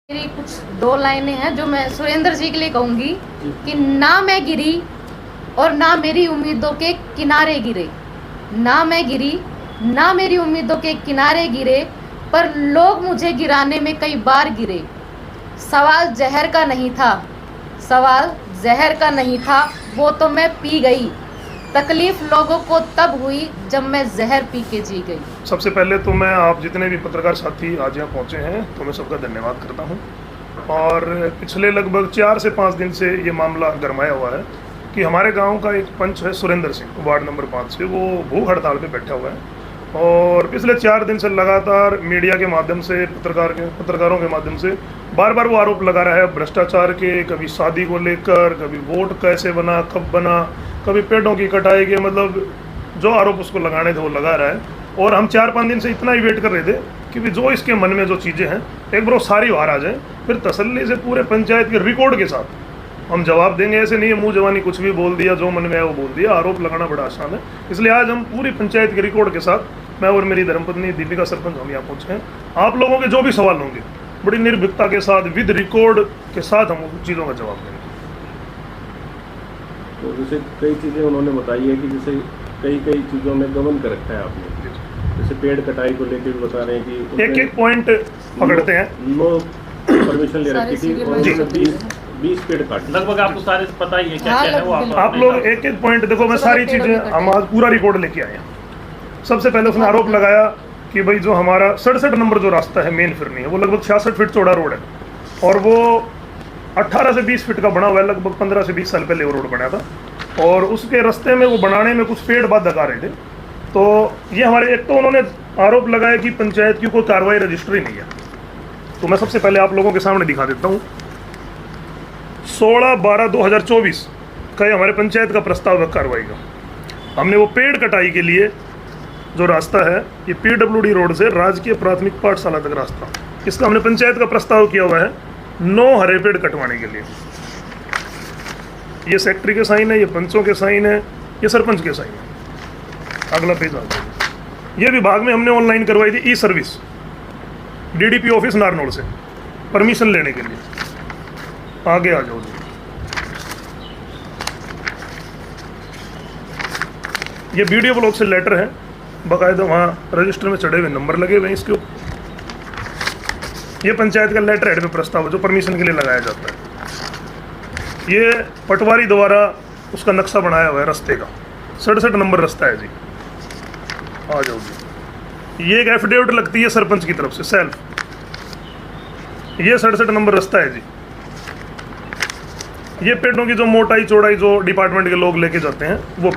मेरी कुछ दो लाइनें हैं जो मैं सुरेंद्र जी के लिए कहूंगी कि ना मैं गिरी और ना मेरी उम्मीदों के किनारे गिरे, ना मैं गिरी ना मेरी उम्मीदों के किनारे गिरे, पर लोग मुझे गिराने में कई बार गिरे। सवाल जहर का नहीं था, सवाल जहर का नहीं था, वो तो मैं पी गई। तकलीफ लोगों को तब हुई जब मैं जहर पी के जी गई। सबसे पहले तो मैं आप जितने भी पत्रकार साथी आज यहाँ पहुँचे हैं तो मैं सबका धन्यवाद करता हूँ। और पिछले लगभग 4 से 5 दिन से ये मामला गरमाया हुआ है कि हमारे गांव का एक पंच है सुरेंद्र सिंह, वार्ड नंबर 5 से, वो भूख हड़ताल पे बैठा हुआ है और पिछले 4 दिन से लगातार मीडिया के माध्यम से, पत्रकारों के माध्यम से बार बार वो आरोप लगा रहा है भ्रष्टाचार के, कभी शादी को लेकर, कभी वोट कैसे बना, कब बना, कभी पेड़ों की कटाई के, मतलब जो आरोप उसको लगाने थे वो लगा रहा है। और हम 4-5 दिन से इतना ही वेट कर रहे थे कि जो इसके मन में जो चीज़ें हैं एक बार वो सारी बाहर आ जाए, फिर तसल्ली से पूरे पंचायत के रिकॉर्ड के साथ हम जवाब देंगे। ऐसे नहीं है मुंह जवानी कुछ भी बोल दिया, जो मन में आया वो बोल दिया। आरोप लगाना बड़ा आसान है, इसलिए आज हम पूरी पंचायत के रिकॉर्ड के साथ, मैं और मेरी धर्मपत्नी दीपिका सरपंच, हम यहाँ पहुँचे हैं। आप लोगों के जो भी सवाल होंगे बड़ी निर्भीकता के साथ, विद रिकॉर्ड के साथ हम उन चीज़ों का जवाब देंगे। तो जैसे कई चीज़ें उन्होंने बताई है कि जैसे कई चीज़ों में गबन कर रखा है आपने, जैसे पेड़ कटाई को लेकर भी बता रहे हैं कि एक पॉइंट पकड़ते हैं। नो परमिशन ले रखी थी और 20 पेड़ काटे। लगभग आपको सारे पता ही है क्या क्या है वो आप लोग एक पॉइंट देखो, मैं सारी चीज़ें हम आज पूरा रिकॉर्ड लेके आए हैं। सबसे पहले उसने आरोप लगाया कि भाई जो हमारा 67 नंबर जो रास्ता है मेन फिरनी है, वो लगभग 66 फीट चौड़ा रोड है और वो 18 से 20 फीट का बना हुआ है। लगभग 15 से 20 साल पहले वो रोड बना था और उसके रास्ते में वो बनाने में कुछ पेड़ बात लगा रहे थे। तो ये हमारे, एक तो उन्होंने आरोप लगाया कि पंचायत की कोई कार्रवाई रजिस्ट्री नहीं है। तो मैं सबसे पहले आप लोगों के सामने दिखा देता हूँ। 16/12/2024 का हमारे पंचायत का प्रस्ताव है कार्रवाई का। हमने वो पेड़ कटाई के लिए जो रास्ता है, ये PWD रोड से राजकीय प्राथमिक पाठशाला तक रास्ता, इसका हमने पंचायत का प्रस्ताव किया हुआ है 9 हरे पेड़ कटवाने के लिए। ये सेक्रेटरी के साइन है, ये पंचों के साइन है, ये सरपंच के साइन है। अगला पेज आ जाए। ये विभाग में हमने ऑनलाइन करवाई थी ई-सर्विस DDP ऑफिस नारनौल से परमिशन लेने के लिए। आगे आ जाओ जी। ये वीडियो ब्लॉक से लेटर है, बाकायदा वहाँ रजिस्टर में चढ़े हुए नंबर लगे हुए हैं इसके ऊपर। ये पंचायत का लेटर हेड में प्रस्ताव है जो परमिशन के लिए लगाया जाता है। ये पटवारी द्वारा उसका नक्शा बनाया हुआ है रास्ते का, 67 नंबर रास्ता है जी। आ जाओ जी। ये एक एफिडेविट लगती है सरपंच की तरफ से सेल्फ, ये 67 नंबर रास्ता है जी। ये पेड़ों की जो मोटाई चौड़ाई जो डिपार्टमेंट के लोग लेके जाते हैं वो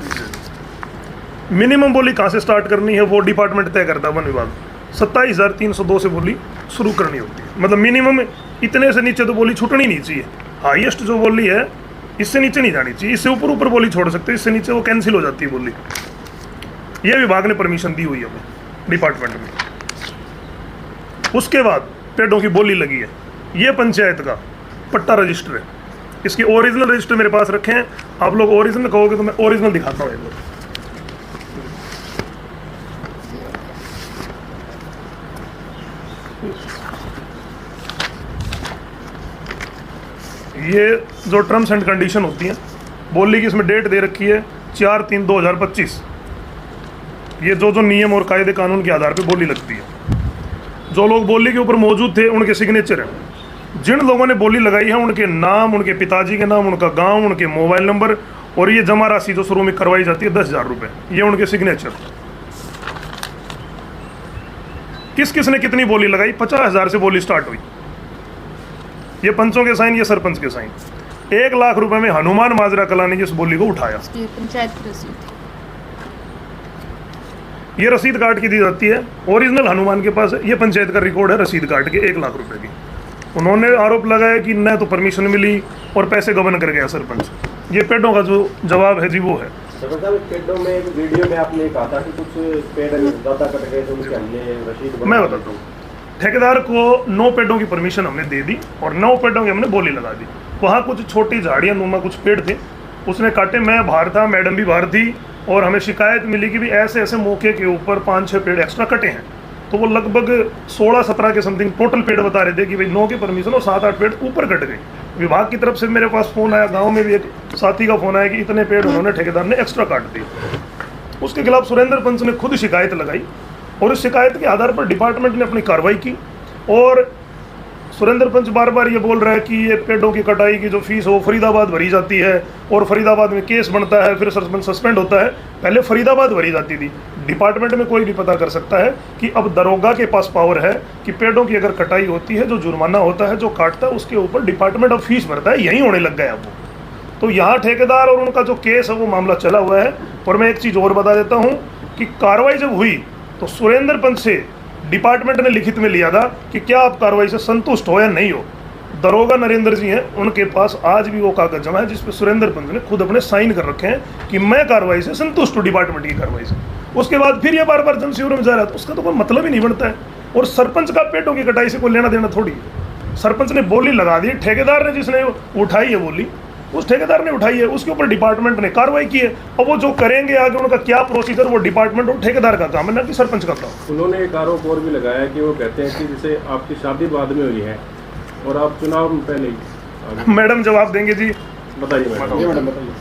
मिनिमम बोली कहाँ से स्टार्ट करनी है वो डिपार्टमेंट तय करता है। वन विभाग 27,302 से बोली शुरू करनी होती है, मतलब मिनिमम इतने से नीचे तो बोली छूटनी नहीं चाहिए। हाईएस्ट जो बोली है इससे नीचे नहीं जानी चाहिए, इससे ऊपर ऊपर बोली छोड़ सकते हैं, इससे नीचे वो कैंसिल हो जाती है बोली। ये विभाग ने परमिशन दी हुई है हमें डिपार्टमेंट में। उसके बाद पेड़ों की बोली लगी है। ये पंचायत का पट्टा रजिस्टर है, इसके ओरिजिनल रजिस्टर मेरे पास रखे हैं। आप लोग ओरिजिनल कहोगे तो मैं ओरिजिनल दिखाता हूँ। ये जो टर्म्स एंड कंडीशन होती हैं बोली की, इसमें डेट दे रखी है 4/3/2025। ये जो नियम और कायदे कानून के आधार पे बोली लगती है। जो लोग बोली के ऊपर मौजूद थे उनके सिग्नेचर हैं। जिन लोगों ने बोली लगाई है उनके नाम, उनके पिताजी के नाम, उनका गांव, उनके मोबाइल नंबर और ये जमा राशि जो शुरू में करवाई जाती है 10,000 रुपये, ये उनके सिग्नेचर। किस किस ने कितनी बोली लगाई, 50,000 से बोली स्टार्ट हुई। ये पंचों के साइन, ये सरपंच के साइन। 1 लाख रुपए में हनुमान माजरा कला ने इस बोली को उठाया। पंचायत की रसीद, ये रसीद काट की दी जाती है, ओरिजिनल हनुमान के पास है। ये पंचायत का रिकॉर्ड है रसीद काट के 1 लाख रुपए की। उन्होंने आरोप लगाया कि न तो परमिशन मिली और पैसे गबन कर गया सरपंच। ये पेड़ों का जो जवाब है जी वो है। पेड़ों में एक वीडियो में आपने कहा था कि कुछ पेड़ ज्यादा कट गए तो उनके हमने रसीद, मैं बताता हूँ। ठेकेदार को 9 पेड़ों की परमिशन हमने दे दी और 9 पेड़ों की हमने बोली लगा दी। वहाँ कुछ छोटी झाड़ियाँ नुमा कुछ पेड़ थे, उसने काटे। मैं बाहर था, मैडम भी बाहर थी और हमें शिकायत मिली कि भी ऐसे ऐसे मौके के ऊपर 5-6 पेड़ एक्स्ट्रा कटे हैं। तो वो लगभग 16-17 के समथिंग टोटल पेड़ बता रहे थे कि भाई 9 की परमिशन और 7-8 पेड़ ऊपर कट गए। विभाग की तरफ से मेरे पास फ़ोन आया, गांव में भी एक साथी का फ़ोन आया कि इतने पेड़ उन्होंने ठेकेदार ने एक्स्ट्रा काट दिए। उसके खिलाफ सुरेंद्र पंच ने खुद शिकायत लगाई और इस शिकायत के आधार पर डिपार्टमेंट ने अपनी कार्रवाई की। और सुरेंद्र पंच बार बार ये बोल रहा है कि ये पेड़ों की कटाई की जो फीस हो फरीदाबाद भरी जाती है और फरीदाबाद में केस बनता है, फिर सरपंच सस्पेंड होता है। पहले फरीदाबाद भरी जाती थी। डिपार्टमेंट में कोई भी पता कर सकता है कि अब दरोगा के पास पावर है कि पेड़ों की अगर कटाई होती है, जो जुर्माना होता है, जो काटता है, उसके ऊपर डिपार्टमेंट अब फीस भरता है। यही होने लग गया अब वो। तो यहाँ ठेकेदार और उनका जो केस है वो मामला चला हुआ है। और मैं एक चीज़ और बता देता हूँ कि कार्रवाई जब हुई तो सुरेंद्र पंच से डिपार्टमेंट ने लिखित में लिया था कि क्या आप कार्रवाई से संतुष्ट हो या नहीं हो। दरोगा नरेंद्र जी हैं, उनके पास आज भी वो कागज जमा है जिस पे सुरेंद्र पंच ने खुद अपने साइन कर रखे हैं कि मैं कार्रवाई से संतुष्ट हूँ, डिपार्टमेंट की कार्रवाई से। उसके बाद फिर ये बार बार जनशिविर में जा रहा है, तो उसका तो कोई मतलब ही नहीं बनता है। और सरपंच का पेड़ों की कटाई से कोई लेना देना थोड़ी है। सरपंच ने बोली लगा दी, ठेकेदार ने जिसने उठाई है बोली, उस ठेकेदार ने उठाई है, उसके ऊपर डिपार्टमेंट ने कार्रवाई की है। और वो जो करेंगे आगे उनका क्या प्रोसीजर, वो डिपार्टमेंट और ठेकेदार का काम है, ना कि सरपंच का काम। उन्होंने एक आरोप और भी लगाया कि वो कहते हैं कि जैसे आपकी शादी बाद में हुई है और आप चुनाव में पहले ही मैडम जवाब देंगे जी, बताइए मैडम बताइए।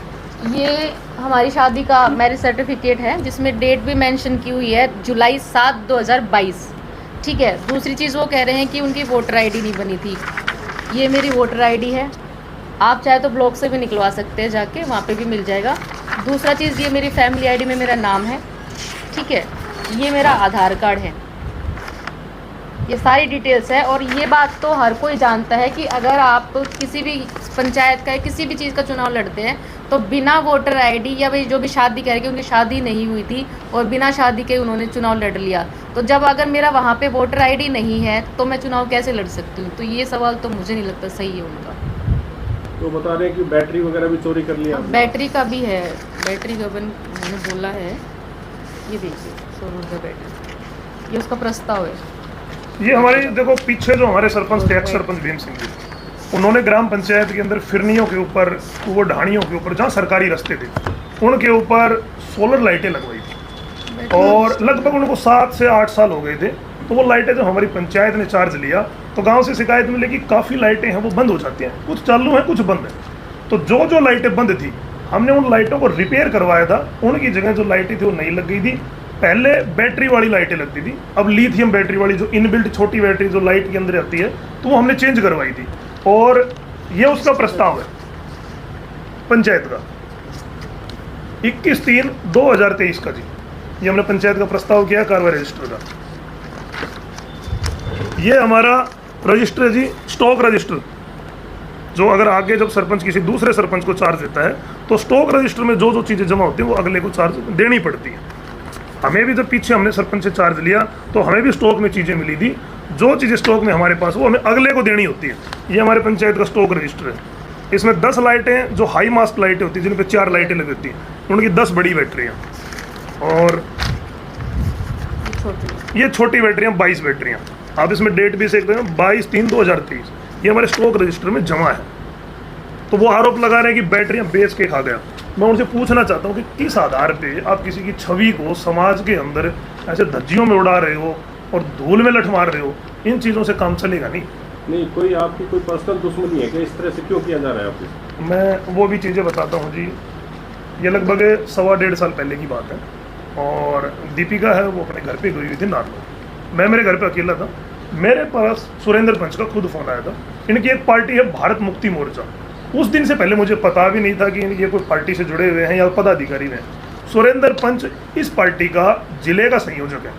ये हमारी शादी का मैरिज सर्टिफिकेट है जिसमें डेट भी मेंशन की हुई है जुलाई 7, 2022। ठीक है। दूसरी चीज़ वो कह रहे हैं कि उनकी वोटर आईडी नहीं बनी थी। ये मेरी वोटर आईडी है, आप चाहे तो ब्लॉक से भी निकलवा सकते हैं, जाके वहाँ पे भी मिल जाएगा। दूसरा चीज़, ये मेरी फैमिली आईडी में मेरा नाम है। ठीक है। ये मेरा आधार कार्ड है, ये सारी डिटेल्स है। और ये बात तो हर कोई जानता है कि अगर आप किसी भी पंचायत का किसी भी चीज़ का चुनाव लड़ते हैं तो बिना वोटर आईडी या भाई जो भी शादी करेंगे, उनकी शादी नहीं हुई थी और बिना शादी के उन्होंने चुनाव लड़ लिया, तो जब अगर मेरा वहाँ पे वोटर आईडी नहीं है तो मैं चुनाव कैसे लड़ सकती हूँ। तो ये सवाल तो मुझे नहीं लगता सही है उनका। तो बता रहे हैं कि बैटरी वगैरह भी चोरी कर लिया। बैटरी का भी है, बैटरी का मैंने बोला है। ये देखिए 100 रुपये बैटरी, ये उसका प्रस्ताव है। ये हमारे देखो पीछे जो हमारे सरपंच थे, एक्स सरपंच भीम सिंह जी, उन्होंने ग्राम पंचायत के अंदर फिरनियों के ऊपर, वो ढाणियों के ऊपर जहाँ सरकारी रास्ते थे उनके ऊपर सोलर लाइटें लगवाई थी। और लगभग उनको 7 से 8 साल हो गए थे। तो वो लाइटें जो हमारी पंचायत ने चार्ज लिया तो गांव से शिकायत मिली कि काफ़ी लाइटें हैं वो बंद हो जाती हैं, कुछ चालू हैं कुछ बंद हैं। तो जो लाइटें बंद थी हमने उन लाइटों को रिपेयर करवाया था। उनकी जगह जो लाइटें थी वो नहीं लग गई थी। पहले बैटरी वाली लाइटें लगती थी, अब लिथियम बैटरी वाली जो इनबिल्ट छोटी बैटरी जो लाइट के अंदर आती है तो वो हमने चेंज करवाई थी। और ये उसका प्रस्ताव है पंचायत का 21/3/2023 का जी। ये हमने पंचायत का प्रस्ताव किया कार्रवाई रजिस्टर का। ये हमारा रजिस्टर है जी, स्टॉक रजिस्टर, जो अगर आगे जब सरपंच किसी दूसरे सरपंच को चार्ज देता है तो स्टॉक रजिस्टर में जो चीज़ें जमा होती हैं वो अगले को चार्ज देनी पड़ती है। हमें भी जब पीछे हमने सरपंच से चार्ज लिया तो हमें भी स्टॉक में चीज़ें मिली थी, जो चीज़ें स्टॉक में हमारे पास वो हमें अगले को देनी होती है। ये हमारे पंचायत का स्टॉक रजिस्टर है। इसमें 10 लाइटें जो हाई मास्ट लाइटें होती हैं जिन पर 4 लाइटें लगी होती हैं, उनकी 10 बड़ी बैटरियाँ और ये छोटी बैटरियाँ 22 बैटरियाँ। आप इसमें डेट भी देखते हैं 22/3/2023। ये हमारे स्टॉक रजिस्टर में जमा है। तो वो आरोप लगा रहे हैं कि बैटरियाँ बेच के खा गया। मैं उनसे पूछना चाहता हूँ कि किस आधार पे आप किसी की छवि को समाज के अंदर ऐसे धज्जियों में उड़ा रहे हो और धूल में लठ मार रहे हो। इन चीज़ों से काम चलेगा नहीं। कोई आपकी कोई पर्सनल दुश्मनी है कि इस तरह से क्यों किया जा रहा है आपको? मैं वो भी चीज़ें बताता हूँ जी। ये लगभग 1.25 साल पहले की बात है और दीपिका है वो अपने घर पे गई हुई थी नारनौल। मैं मेरे घर पे अकेला था। मेरे पास सुरेंद्र पंच का खुद फ़ोन आया था। इनकी एक पार्टी है भारत मुक्ति मोर्चा। उस दिन से पहले मुझे पता भी नहीं था कि ये कोई पार्टी से जुड़े हुए हैं या पदाधिकारी हैं। सुरेंद्र पंच इस पार्टी का जिले का संयोजक है,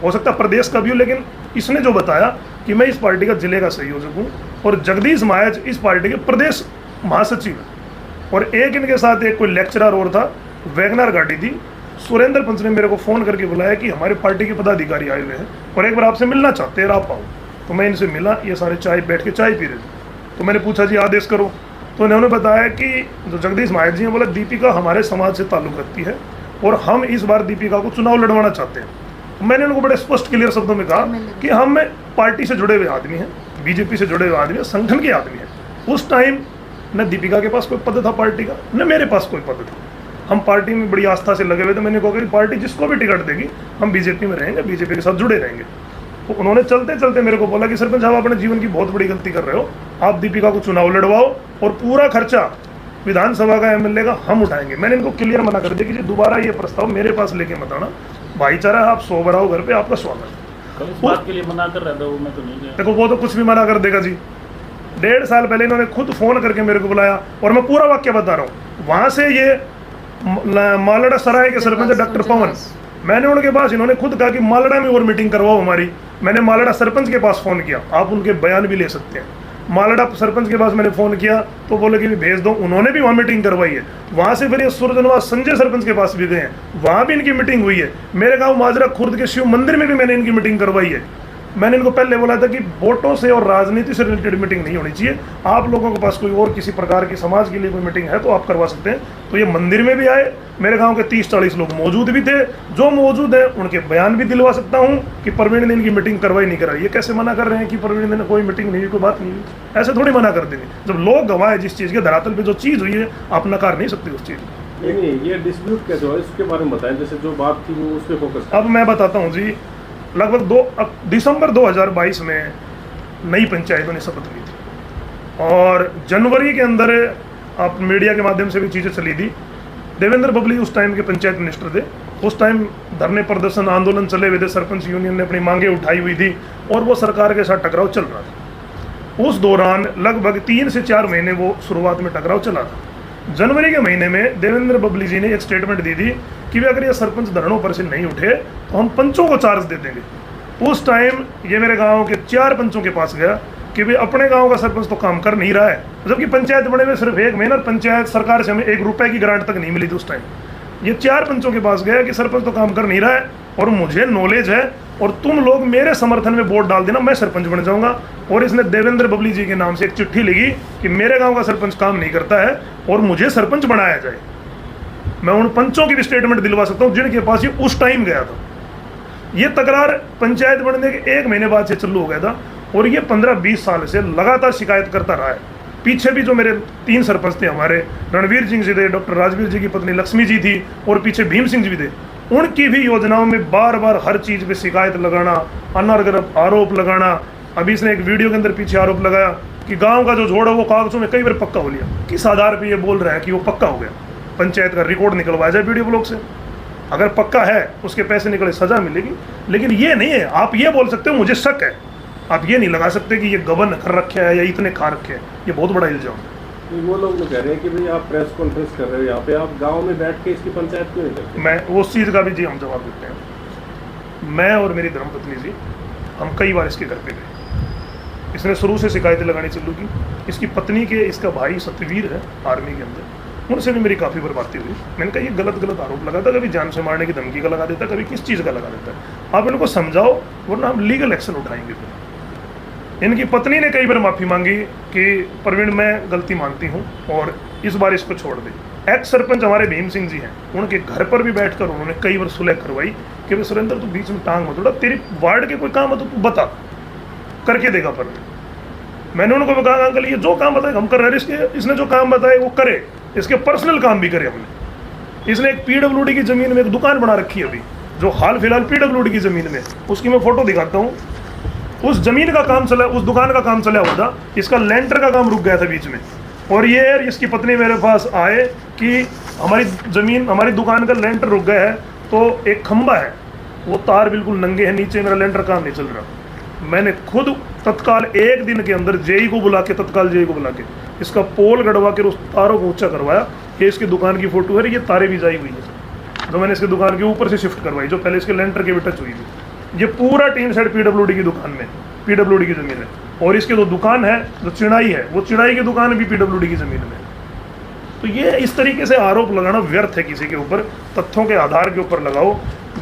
हो सकता प्रदेश का भी हो, लेकिन इसने जो बताया कि मैं इस पार्टी का जिले का संयोजक हूँ और जगदीश महाराज इस पार्टी के प्रदेश महासचिव हैं। और एक इनके साथ एक कोई लेक्चरर और था, वैगनर गाड़ी थी। सुरेंद्र पंच ने मेरे को फ़ोन करके बुलाया कि हमारे पार्टी के पदाधिकारी आए हुए हैं और एक बार आपसे मिलना चाहते हैं, आप आओ। तो मैं इनसे मिला, ये सारे चाय बैठ के चाय पी रहे थे। तो मैंने पूछा जी आदेश करो। तो इन्होंने बताया कि जो जगदीश महाराज जी हैं बोला दीपिका हमारे समाज से ताल्लुक़ रखती है और हम इस बार दीपिका को चुनाव लड़वाना चाहते हैं। मैंने उनको बड़े स्पष्ट क्लियर शब्दों में कहा कि हम पार्टी से जुड़े हुए आदमी हैं, बीजेपी से जुड़े हुए आदमी हैं, संगठन के आदमी हैं। उस टाइम न दीपिका के पास कोई पद था पार्टी का, न मेरे पास कोई पद था। हम पार्टी में बड़ी आस्था से लगे हुए थे। मैंने कहा कि पार्टी जिसको भी टिकट देगी हम बीजेपी में रहेंगे, बीजेपी के साथ जुड़े रहेंगे। तो उन्होंने चलते चलते मेरे को बोला कि सरपंच साहब अपने जीवन की बहुत बड़ी गलती कर रहे हो, आप दीपिका को चुनाव लड़वाओ और पूरा खर्चा विधानसभा का एमएलए का हम उठाएंगे। मैंने इनको क्लियर मना कर दिया कि दोबारा ये प्रस्ताव मेरे पास लेके मत आना, भाईचारा आप सोबर आओ घर पे, आपका स्वागत है। कल इस बात के लिए मना कर रहा था वो, मैं तो नहीं गया। देखो वो तो कुछ भी मना कर देगा जी। 1.5 साल पहले इन्होंने खुद फोन करके मेरे को बुलाया और मैं पूरा वाक्य बता रहा हूँ। वहां से ये मालड़ा सराय के सरपंच डॉक्टर पवन, मैंने उनके पास, इन्होंने खुद कहा कि मालड़ा में और मीटिंग करवाओ हमारी। मैंने मालड़ा सरपंच के पास फोन किया, आप उनके बयान भी ले सकते हैं। मालड़ा सरपंच के पास मैंने फोन किया तो बोले कि भेज दो, उन्होंने भी वहाँ मीटिंग करवाई है। वहाँ से फिर ये सुरजनवा संजय सरपंच के पास भी गए हैं, वहाँ भी इनकी मीटिंग हुई है। मेरे गांव माजरा खुर्द के शिव मंदिर में भी मैंने इनकी मीटिंग करवाई है। मैंने इनको पहले बोला था कि वोटों से और राजनीति से रिलेटेड मीटिंग नहीं होनी चाहिए, आप लोगों के पास कोई और किसी प्रकार की समाज के लिए कोई मीटिंग है तो आप करवा सकते हैं। तो ये मंदिर में भी आए, मेरे गांव के 30-40 लोग मौजूद भी थे, जो मौजूद है उनके बयान भी दिलवा सकता हूं कि प्रवीण ने इनकी मीटिंग करवाई नहीं कराई। ये कैसे मना कर रहे हैं कि प्रवीण ने कोई मीटिंग नहीं हुई, कोई बात नहीं हुई? ऐसे थोड़ी मना कर देंगे। जब लोग गवाह है जिस चीज़ के धरातल पर जो चीज़ हुई है आप नकार नहीं सकते उस चीज़ को। नहीं, ये डिस्प्यूट कैसे हुआ इसके बारे में बताएं, जैसे जो बात थी वो उस पर फोकस। अब मैं बताता हूँ जी, लगभग दिसंबर 2022 में नई पंचायतों ने शपथ ली थी और जनवरी के अंदर आप मीडिया के माध्यम से भी चीज़ें चली थी। देवेंद्र बबली उस टाइम के पंचायत मिनिस्टर थे, उस टाइम धरने प्रदर्शन आंदोलन चले हुए थे, सरपंच यूनियन ने अपनी मांगें उठाई हुई थी और वो सरकार के साथ टकराव चल रहा था। उस दौरान लगभग 3 से 4 महीने वो शुरुआत में टकराव चला था। जनवरी के महीने में देवेंद्र बबली जी ने एक स्टेटमेंट दी थी कि अगर ये सरपंच धरनों पर से नहीं उठे तो हम पंचों को चार्ज दे देंगे। उस टाइम ये मेरे गांव के 4 पंचों के पास गया कि भाई अपने गांव का सरपंच तो काम कर नहीं रहा है, जबकि पंचायत बने हुए सिर्फ 1 महीना, पंचायत सरकार से हमें 1 रुपए की ग्रांट तक नहीं मिली थी उस टाइम। ये 4 पंचों के पास गया कि सरपंच तो काम कर नहीं रहा है और मुझे नॉलेज है और तुम लोग मेरे समर्थन में वोट डाल देना, मैं सरपंच बन जाऊंगा। और इसने देवेंद्र बबली जी के नाम से एक चिट्ठी लिखी कि मेरे गांव का सरपंच काम नहीं करता है और मुझे सरपंच बनाया जाए। मैं उन पंचों की भी स्टेटमेंट दिलवा सकता हूँ जिनके पास ये उस टाइम गया था। ये तकरार पंचायत बनने के 1 महीने बाद से चालू हो गया था और ये 15-20 साल से लगातार शिकायत करता रहा है। पीछे भी जो मेरे 3 सरपंच थे हमारे, रणवीर सिंह जी थे, डॉक्टर राजवीर जी की पत्नी लक्ष्मी जी थी और पीछे भीम सिंह जी भी थे, उनकी भी योजनाओं में बार बार हर चीज़ पे शिकायत लगाना, अनर्गल आरोप लगाना। अभी इसने एक वीडियो के अंदर पीछे आरोप लगाया कि गांव का जो जोड़ है वो कागजों में कई बार पक्का हो लिया। किस आधार पे ये बोल रहा है कि वो पक्का हो गया? पंचायत का रिकॉर्ड निकलवाया जाए वीडियो ब्लॉग से, अगर पक्का है उसके पैसे निकले सजा मिलेगी। लेकिन ये नहीं है, आप ये बोल सकते हो मुझे शक है, आप ये नहीं लगा सकते कि ये गबन कर रखे है या इतने खा रखे हैं। ये बहुत बड़ा इल्जाम है। वो लोग कह रहे हैं कि भाई आप प्रेस कॉन्फ्रेंस कर रहे हो यहाँ पे, आप गांव में बैठ के इसकी पंचायत क्यों नहीं करते? मैं उस चीज़ का भी जी हम जवाब देते हैं। मैं और मेरी धर्मपत्नी जी हम कई बार इसके घर पे गए। इसने शुरू से शिकायतें लगानी चालू की। इसकी पत्नी के, इसका भाई सत्यवीर है आर्मी के अंदर, उनसे भी मेरी काफ़ी बार बातें हुई। मैंने कहा ये गलत आरोप लगाता, कभी जान से मारने की धमकी का लगा देता, कभी किस चीज़ का लगा देता है। आप इनको समझाओ वरना हम लीगल एक्शन उठाएंगे। फिर इनकी पत्नी ने कई बार माफ़ी मांगी कि प्रवीण मैं गलती मानती हूँ और इस बार इसको छोड़ दे। एक्स सरपंच हमारे भीम सिंह जी हैं, उनके घर पर भी बैठकर उन्होंने कई बार सुलह करवाई कि भाई सुरेंद्र तू बीच में टांग मत उड़ा, तेरी वार्ड के कोई काम है तो तू बता, करके देगा। पर मैंने उनको कहा अंकल ये जो काम बताए हम कर रहे हैं, इसने जो काम बताए वो करे, इसके पर्सनल काम भी करे हमने। इसने एक पीडब्ल्यूडी की ज़मीन में एक दुकान बना रखी है अभी, जो हाल फिलहाल पीडब्ल्यूडी की ज़मीन में, उसकी मैं फ़ोटो दिखाता हूँ। उस ज़मीन का काम चला, उस दुकान का काम चला हुआ था, इसका लेंटर का काम रुक गया था बीच में। और ये इसकी पत्नी मेरे पास आए कि हमारी ज़मीन, हमारी दुकान का लेंटर रुक गया है, तो एक खंबा है, वो तार बिल्कुल नंगे हैं नीचे, मेरा लेंटर काम नहीं चल रहा। मैंने खुद तत्काल 1 दिन के अंदर जेई को बुला के, तत्काल जेई को बुला के इसका पोल गड़वा के उस तारों को ऊंचा करवाया। ये इसकी दुकान की फोटो है, ये तारें भी जाई हुई है जो मैंने इसकी दुकान के ऊपर से शिफ्ट करवाई, जो पहले इसके लेंटर के भी टच हुई थी। ये पूरा टीन सेट पीडब्ल्यूडी की दुकान में, पीडब्ल्यूडी की ज़मीन है। और इसकी जो दुकान है, जो चिड़ाई है, वो चिड़ाई की दुकान भी पीडब्ल्यूडी की ज़मीन में। तो ये इस तरीके से आरोप लगाना व्यर्थ है किसी के ऊपर, तथ्यों के आधार के ऊपर लगाओ।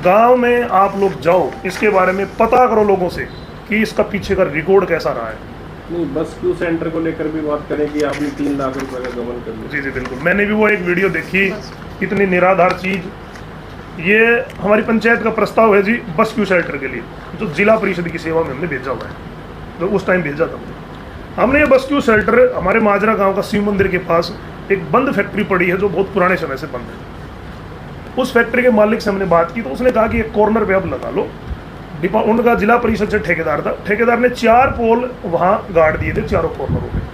गाँव में आप लोग जाओ, इसके बारे में पता करो लोगों से कि इसका पीछे का रिकॉर्ड कैसा रहा है। नहीं, बस क्यू सेंटर को लेकर भी बात करें कि आपने 3 लाख रुपए का गबन कर लिया। जी बिल्कुल, मैंने भी वो एक वीडियो देखी, इतनी निराधार चीज़। ये हमारी पंचायत का प्रस्ताव है जी बस क्यू सेंटर के लिए, जो जिला परिषद की सेवा में हमने भेजा हुआ है, जो उस टाइम भेजा था हमने। ये बस क्यू शेल्टर हमारे माजरा गांव का शिव मंदिर के पास एक बंद फैक्ट्री पड़ी है, जो बहुत पुराने समय से बंद है। उस फैक्ट्री के मालिक से हमने बात की तो उसने कहा कि एक कॉर्नर पे अब लगा लो। उनका जिला परिषद से ठेकेदार था, ठेकेदार ने 4 पोल वहाँ गाड़ दिए थे चारों कॉर्नरों पे।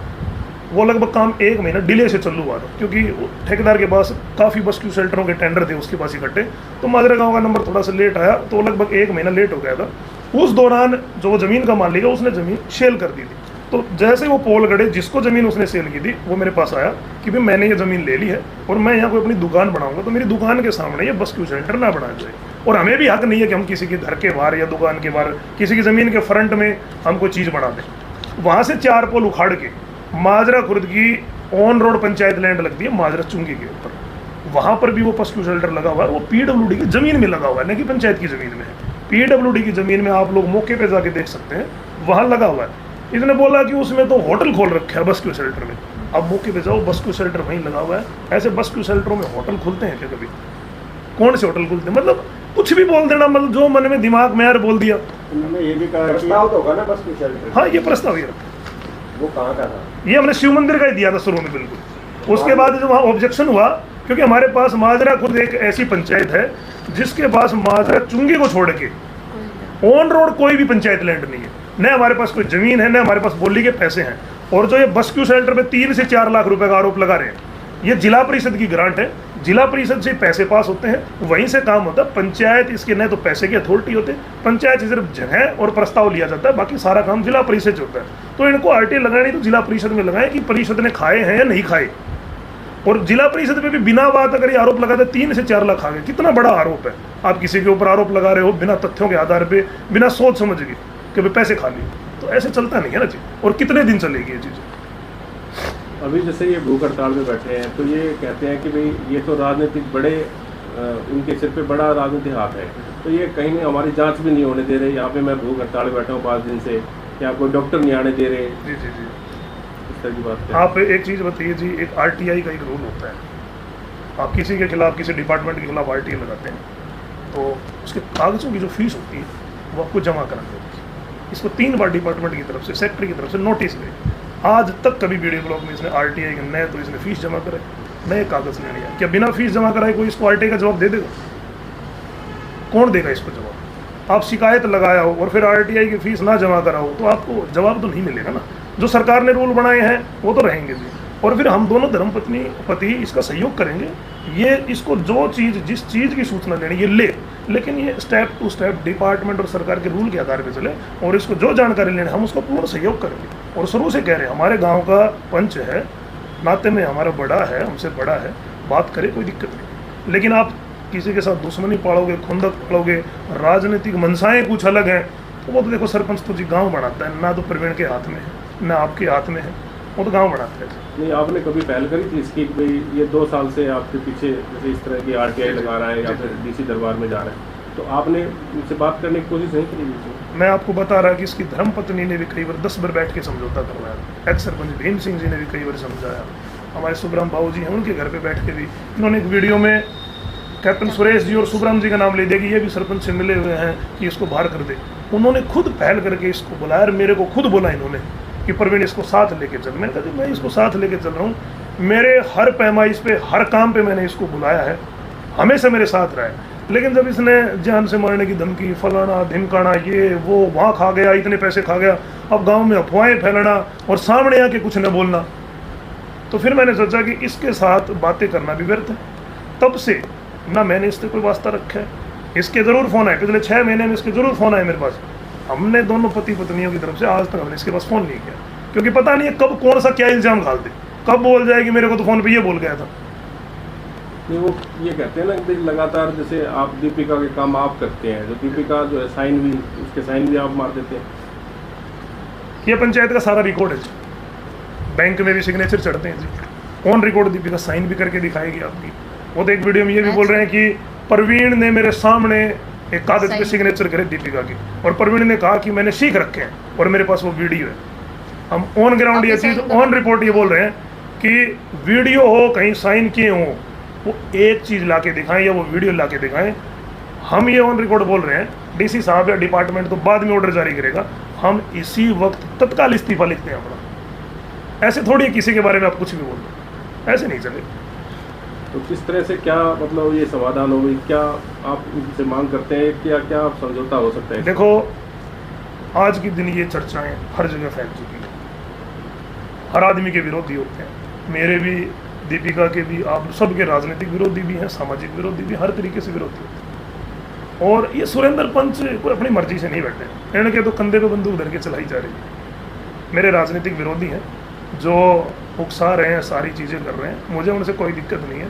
वो लगभग काम 1 महीना डिले से चालू हुआ था, क्योंकि ठेकेदार के पास काफ़ी बस्क्यू शेल्टरों के टेंडर थे उसके पास इकट्ठे, तो माजरा गांव का नंबर थोड़ा सा लेट आया, तो लगभग 1 महीना लेट हो गया था। उस दौरान जो वो ज़मीन का मालिक है उसने ज़मीन सेल कर दी थी। तो जैसे वो पोल गड़े, जिसको ज़मीन उसने सेल की थी वो मेरे पास आया कि भाई मैंने ये ज़मीन ले ली है और मैं यहाँ कोई अपनी दुकान बनाऊंगा, तो मेरी दुकान के सामने ये बस्क्यू शेल्टर ना बनाना चाहिए, और हमें भी हक नहीं है कि हम किसी के घर के बाहर या दुकान के बाहर किसी की ज़मीन के फ्रंट में हम कोई चीज़ बना दें। वहाँ से 4 पोल उखाड़ के माजरा खुर्द की ऑन रोड पंचायत लैंड लगती है माजरा चुंगी के ऊपर, वहाँ पर भी वो बस्क्यू शेल्टर लगा हुआ है। वो पीडब्ल्यूडी की ज़मीन में लगा हुआ है, न कि पंचायत की ज़मीन में है। पीडब्ल्यूडी की ज़मीन में आप लोग मौके पे जाके देख सकते हैं, वहाँ लगा हुआ है। इसने बोला कि उसमें तो होटल खोल रखा है बस्क्यू शेल्टर में। अब मौके पे जाओ, बस्क्यू शेल्टर वहीं लगा हुआ है। ऐसे बस्क्यू शेल्टरों में होटल खुलते हैं क्या कभी? कौन से होटल खुलते हैं? मतलब कुछ भी बोल देना, मतलब जो मन में दिमाग में यार बोल दिया। उन्होंने ये भी कहा प्रस्ताव तो होगा ना बस्क्यू शेल्टर। हाँ, ये प्रस्ताव ही रखा। वो कहाँ का था? ये हमने शिव मंदिर का ही दिया था शुरू में बिल्कुल। उसके बाद जो वहाँ ऑब्जेक्शन हुआ, क्योंकि हमारे पास माजरा खुद एक ऐसी पंचायत है जिसके पास माजरा चुंगी को छोड़ के ऑन रोड कोई भी पंचायत लैंड नहीं है, न हमारे पास कोई ज़मीन है, न हमारे पास बोली के पैसे हैं। और जो ये बस्क्यू शेल्टर पे 3 से 4 लाख रुपए का आरोप लगा रहे हैं, ये जिला परिषद की ग्रांट है, जिला परिषद से पैसे पास होते हैं, वहीं से काम होता है। पंचायत इसके न तो पैसे की अथॉरिटी होते, पंचायत से सिर्फ जगह और प्रस्ताव लिया जाता है, बाकी सारा काम जिला परिषद से होता है। तो इनको आरटीआई लगानी तो जिला परिषद में लगाएं कि परिषद ने खाए हैं या नहीं खाए। और जिला परिषद पे भी बिना बात अगर ये आरोप लगाते 3 से 4 लाख आ गए, कितना बड़ा आरोप है। आप किसी के ऊपर आरोप लगा रहे हो बिना तथ्यों के आधार पे, बिना सोच समझ के कि भाई पैसे खा लिए, तो ऐसे चलता नहीं है ना चीज़। और कितने दिन चलेगी ये चीज़? अभी जैसे ये भूख हड़ताल में बैठे हैं, तो ये कहते हैं कि भाई ये तो राजनीतिक बड़े इनके सिर पे बड़ा राजनीतिक हाथ है, तो ये कहीं हमारी जांच भी नहीं होने दे रहे। यहाँ पे मैं भूख हड़ताल में बैठा हूँ 5 दिन से, क्या कोई डॉक्टर नहीं आने दे रहे? जी जी जी, इस तरह की बात है। आप एक चीज़ बताइए जी, एक आरटीआई का एक रूल होता है, आप किसी के खिलाफ, किसी डिपार्टमेंट के खिलाफ आरटीआई लगाते हैं तो उसके कागज़ों की जो फीस होती है वो आपको जमा करानी होती है। इसको 3 बार डिपार्टमेंट की तरफ से, सेक्रेटरी की तरफ से नोटिस गए। आज तक कभी वीडियो ब्लॉग में इसने आरटीआई का नए तो इसने फीस जमा कराई, नए कागज़ नहीं लिया। क्या बिना फीस जमा कराए कोई इसको आरटीआई का जवाब दे देगा? कौन देगा इसको जवाब? आप शिकायत लगाया हो और फिर आरटीआई की फीस ना जमा कराओ तो आपको जवाब तो नहीं मिलेगा ना। जो सरकार ने रूल बनाए हैं वो तो रहेंगे जी, और फिर हम दोनों धर्मपत्नी पति इसका सहयोग करेंगे। ये इसको जो चीज़, जिस चीज़ की सूचना लेनी ये ले, लेकिन ये स्टेप टू स्टेप डिपार्टमेंट और सरकार के रूल के आधार पर चले, और इसको जो जानकारी लेनी हम उसको पूर्ण सहयोग करेंगे। और शुरू से कह रहे हैं हमारे गांव का पंच है, नाते में हमारा बड़ा है, हमसे बड़ा है, बात करे कोई दिक्कत नहीं। लेकिन आप किसी के साथ दुश्मनी पालोगे, खुंदक पालोगे, राजनीतिक मनसाएँ कुछ अलग हैं, तो वो तो देखो सरपंच तो जी गाँव बनाता है, ना तो प्रवीण के हाथ में है ना आपके हाथ में है, वो तो गाँव बनाता है। नहीं, आपने कभी पहल करी थी इसकी? भाई ये 2 साल से आपके पीछे जैसे इस तरह की आरटीआई लगा रहा है या फिर डीसी दरबार में जा रहा है, तो आपने इनसे बात करने की कोशिश नहीं करी? मैं आपको बता रहा कि इसकी धर्मपत्नी ने भी कई बार 10 बार बैठ के समझौता करवाया, एक्स सरपंच भीम सिंह जी ने भी कई बार समझाया, हमारे सुब्राम बाबू जी हैं उनके घर पे बैठ के भी इन्होंने एक वीडियो में कैप्टन सुरेश जी और सुब्राम जी का नाम ले दिया कि ये भी सरपंच से मिले हुए हैं कि इसको बाहर कर दे। उन्होंने खुद पहल करके इसको बुलाया, मेरे को खुद बोला इन्होंने कि प्रवीण इसको साथ लेके चल। मैंने कहा मैं इसको साथ लेके चल रहा हूँ, मेरे हर पैमाइश पे, हर काम पे मैंने इसको बुलाया है, हमेशा मेरे साथ रहा है। लेकिन जब इसने जान से मारने की धमकी, फलाना धिमकाना, ये वो, वहाँ खा गया, इतने पैसे खा गया, अब गांव में अफवाहें फैलाना और सामने आके कुछ न बोलना, तो फिर मैंने सोचा कि इसके साथ बातें करना भी व्यर्थ है। तब से ना मैंने इससे कोई वास्ता रखा है, इसके ज़रूर फ़ोन आए, पिछले 6 महीने में इसके ज़रूर फ़ोन आए मेरे पास। हमने दोनों पति पत्नियों की तरफ से आज तक हमने इसके पास फ़ोन नहीं किया, क्योंकि पता नहीं है कब कौन सा क्या इल्ज़ाम घाल दे, कब बोल जाएगी मेरे को तो फ़ोन पे ये बोल गया था। नहीं, वो ये कहते हैं ना कि लगातार जैसे आप दीपिका के काम आप करते हैं, जो दीपिका जो है साइन भी, उसके साइन भी आप मार देते हैं। ये पंचायत का सारा रिकॉर्ड है जी, बैंक में भी सिग्नेचर चढ़ते हैं जी, ऑन रिकॉर्ड दीपिका साइन भी करके दिखाएगी आपकी। वो तो एक वीडियो में ये भी बोल रहे हैं कि प्रवीण ने मेरे सामने एक कागज पे सिग्नेचर करे दीपिका की, और प्रवीण ने कहा कि मैंने सीख रखे हैं और मेरे पास वो वीडियो है। हम ऑन ग्राउंड ये चीज़, ऑन रिपोर्ट ये बोल रहे हैं कि वीडियो हो, कहीं साइन किए हों, वो एक चीज़ ला के दिखाएं या वो वीडियो ला के दिखाएं। हम ये ऑन रिकॉर्ड बोल रहे हैं, डीसी साहब या डिपार्टमेंट तो बाद में ऑर्डर जारी करेगा, हम इसी वक्त तत्काल इस्तीफा लिखते हैं अपना। ऐसे थोड़ी किसी के बारे में आप कुछ भी बोल दो, ऐसे नहीं चलेगा। तो किस तरह से क्या मतलब ये समाधान होगी, क्या आप इनसे मांग करते हैं, क्या क्या समझौता हो सकता है? देखो, आज के दिन ये चर्चाएं हर जगह फैल चुकी है, हर आदमी के विरोधी होते हैं, मेरे भी, दीपिका के भी, आप सबके राजनीतिक विरोधी भी हैं, सामाजिक विरोधी भी, हर तरीके से विरोधी होते हैं। और ये सुरेंद्र पंच कोई अपनी मर्जी से नहीं बैठे, इनके तो कंधे पे बंदूक धर के चलाई जा रही है। मेरे राजनीतिक विरोधी हैं जो उकसा रहे हैं, सारी चीज़ें कर रहे हैं, मुझे उनसे कोई दिक्कत नहीं है।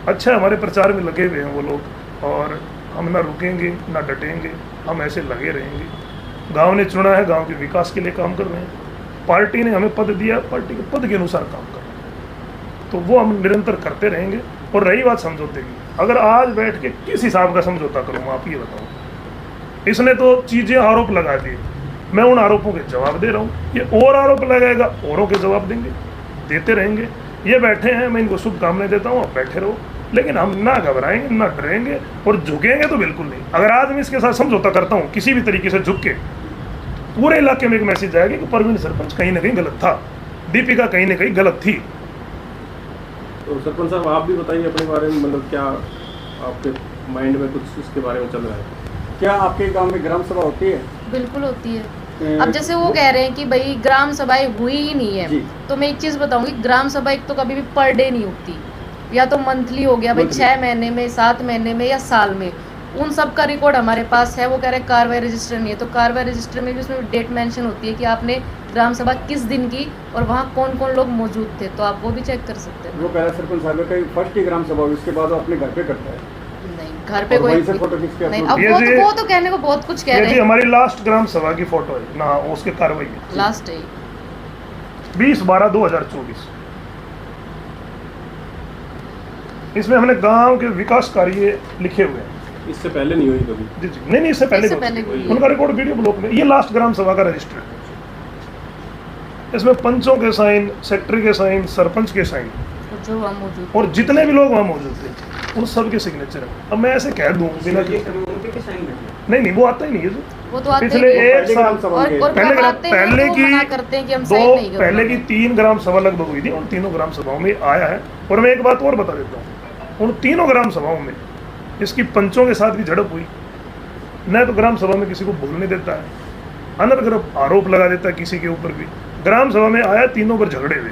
अच्छा, हमारे प्रचार में लगे हुए हैं वो लोग, और हम ना रुकेंगे ना डटेंगे, हम ऐसे लगे रहेंगे। गांव ने चुना है, गांव के विकास के लिए काम कर रहे हैं, पार्टी ने हमें पद दिया, पार्टी के पद के अनुसार काम कर रहे हैं, तो वो हम निरंतर करते रहेंगे। और रही बात समझौते की, अगर आज बैठ के किस हिसाब का समझौता करूँगा, आप ये बताओ। इसने तो चीज़ें, आरोप लगा दिए, मैं उन आरोपों के जवाब दे रहा हूँ, ये और आरोप लगाएगा, औरों के जवाब देंगे, देते रहेंगे। ये बैठे हैं, मैं इनको शुभकामनाएं देता हूँ, आप बैठे रहो, लेकिन हम ना घबराएंगे ना डरेंगे, और झुकेंगे तो बिल्कुल नहीं। अगर आज मैं इसके साथ समझौता करता हूँ किसी भी तरीके से झुक के, पूरे इलाके में एक मैसेज आएगा कि परवीन सरपंच कहीं ना कहीं गलत था, दीपिका कहीं ना कहीं गलत थी। तो सरपंच साहब, आप भी बताइए अपने बारे में, मतलब क्या आपके माइंड में कुछ इसके बारे में चल रहा है? क्या आपके गांव में ग्राम सभा होती है? बिल्कुल होती है। अब जैसे वो कह रहे हैं कि भाई ग्राम सभाएं हुई ही नहीं है, जी। तो मैं एक चीज़ बताऊंगी, ग्राम सभा एक तो कभी भी पर डे नहीं होती, या तो मंथली हो गया भाई, 6 महीने में, 7 महीने में, या साल में। उन सब का रिकॉर्ड हमारे पास है। वो कह रहे हैं कार्रवाई रजिस्टर नहीं है, तो कार्रवाई रजिस्टर में भी उसमें डेट मेंशन होती है कि आपने ग्राम सभा किस दिन की और वहाँ कौन कौन लोग मौजूद थे, तो आप वो भी चेक कर सकते हैं। वो कह रहा है सरपंच साहब का फर्स्ट ही ग्राम सभा हुई, उसके बाद वो अपने घर पे करता है, नहीं, घर पे और कोई वहीं से फोटो खींच के नहीं। अपलोड अब ये वो तो कहने को बहुत कुछ कह ये रहे जी हैं। हमारी लास्ट ग्राम सभा की फोटो है ना, उसके कार्रवाई है लास्ट है 20/12/2024। इसमें हमने गांव के विकास कार्य लिखे हुए हैं। इससे पहले नहीं हुई कभी? जी जी, नहीं, इससे पहले इससे भी पहले होती है। हुई है। उनका रिकॉर्ड वीडियो ब्लॉक में, ये लास्ट ग्राम सभा का रजिस्टर है। इसमें पंचों के साइन, सेक्रेटरी के साइन, सरपंच के साइन, जो वहाँ मौजूद और जितने भी लोग वहाँ मौजूद थे उन सब के सिग्नेचर है। अब मैं ऐसे कह दूं बिना नहीं, वो आता ही नहीं है जी। वो तो आते पिछले ही नहीं। एक साल और पहले कराते हैं, पहले तो की मना करते हैं कि हम दो, साइन नहीं करेंगे। पहले की 3 ग्राम सभा लगभग हुई थी, उन तीनों ग्राम सभाओं में आया है। और मैं एक बात और बता देता हूँ, उन तीनों ग्राम सभाओं में इसकी पंचों के साथ भी झड़प हुई। न तो ग्राम सभा में किसी को बोलने देता है, अनर्गल आरोप लगा देता है किसी के ऊपर भी। ग्राम सभा में आया, तीनों पर झगड़े हुए।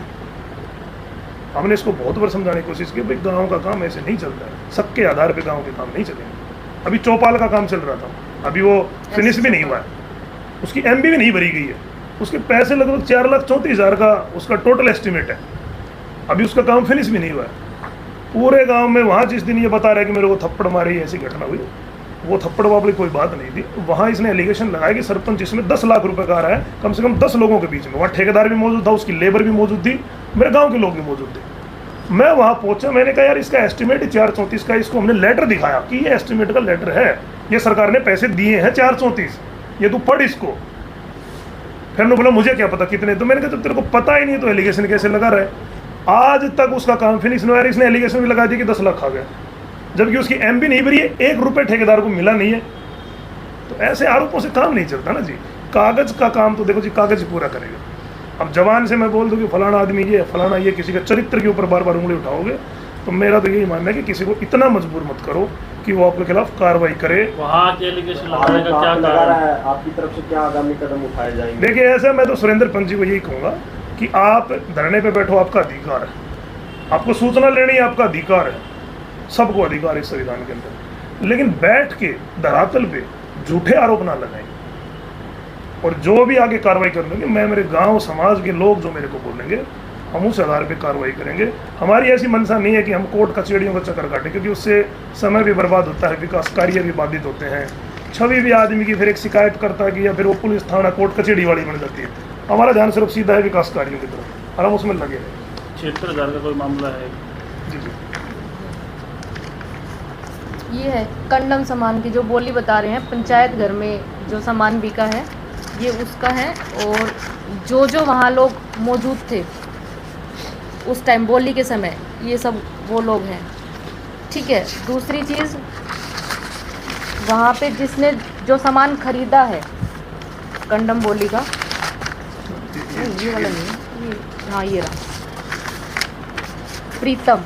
हमने इसको बहुत बार समझाने की कोशिश की, भाई गांव का काम ऐसे नहीं चलता है, सबके आधार पे गांव के काम नहीं चलेंगे। अभी चौपाल का काम चल रहा था, अभी वो फिनिश भी नहीं हुआ है, उसकी एमबी भी नहीं भरी गई है, उसके पैसे लगभग 4,34,000 का उसका टोटल एस्टिमेट है, अभी उसका काम फिनिश भी नहीं हुआ है। पूरे गांव में वहाँ जिस दिन ये बता रहा है कि मेरे को थप्पड़ मारी, ऐसी घटना हुई, वो थप्पड़ वाली कोई बात नहीं थी। वहाँ इसने एलिगेशन लगाया कि सरपंच इसमें 10 लाख रुपए का आ रहा है, कम से कम 10 लोगों के बीच में। वहाँ ठेकेदार भी मौजूद था, उसकी लेबर भी मौजूद थी, मेरे गांव के लोग भी मौजूद थे। मैं वहाँ पहुंचा, मैंने कहा यार इसका एस्टिमेट 434 का, इसको हमने लेटर दिखाया कि ये एस्टिमेट का लेटर है, ये सरकार ने पैसे दिए हैं 434, ये तू पढ़ इसको। फिर ने बोला मुझे क्या पता कितने, तो मैंने कहा जब तेरे को पता ही नहीं तो एलिगेशन कैसे लगा रहा है। आज तक उसका काम फिनिश नहीं हुआ, इसने एलिगेशन भी लगा दिया कि 10 लाख आ गया, जबकि उसकी एमबी नहीं भरी है, 1 रुपये ठेकेदार को मिला नहीं है। तो ऐसे आरोपों से काम नहीं चलता ना जी। कागज का काम तो देखो जी, कागज पूरा करेगा। अब जवान से मैं बोल दूं कि फलाना आदमी ये, फलाना ये, किसी के चरित्र के ऊपर बार बार उंगली उठाओगे, तो मेरा तो यही मानना है कि किसी को इतना मजबूर मत करो कि वो आपके खिलाफ कार्रवाई करे। वहाँ के एलिगेशन लगाने का क्या कारण है? आपकी तरफ से क्या आगामी कदम उठाए जाएंगे? देखिए ऐसा, मैं तो सुरेंद्र पंत जी को यही कहूँगा कि आप धरने पे बैठो, आपका अधिकार है, आपको सूचना लेनी है, आपका अधिकार है, सबको अधिकार है इस संविधान के अंदर। लेकिन बैठ के धरातल पे झूठे आरोप ना लगाएं, और जो भी आगे कार्रवाई कर लेंगे, मैं, मेरे गांव समाज के लोग जो मेरे को बोलेंगे, हम उस आधार पे कार्रवाई करेंगे। हमारी ऐसी मंशा नहीं है कि हम कोर्ट कचहरियों का चक्कर काटें, क्योंकि उससे समय भी बर्बाद होता है, विकास कार्य भी बाधित होते हैं, छवि भी आदमी की फिर एक शिकायत करता है कि या फिर वो पुलिस थाना कोर्ट कचहरी वाली बन जाती है। हमारा ध्यान सिर्फ सीधा है विकास कार्यों की तरफ, और हम उसमें लगे हैं। 76,000 का कोई मामला है? जी जी, ये है कंडम सामान की जो बोली बता रहे हैं, पंचायत घर में जो सामान बिका है ये उसका है, और जो वहाँ लोग मौजूद थे उस टाइम बोली के समय, ये सब वो लोग हैं। ठीक है, दूसरी चीज़, वहाँ पे जिसने जो सामान खरीदा है कंडम बोली का, नहीं ये वाला नहीं, ये हाँ ये रहा, प्रीतम,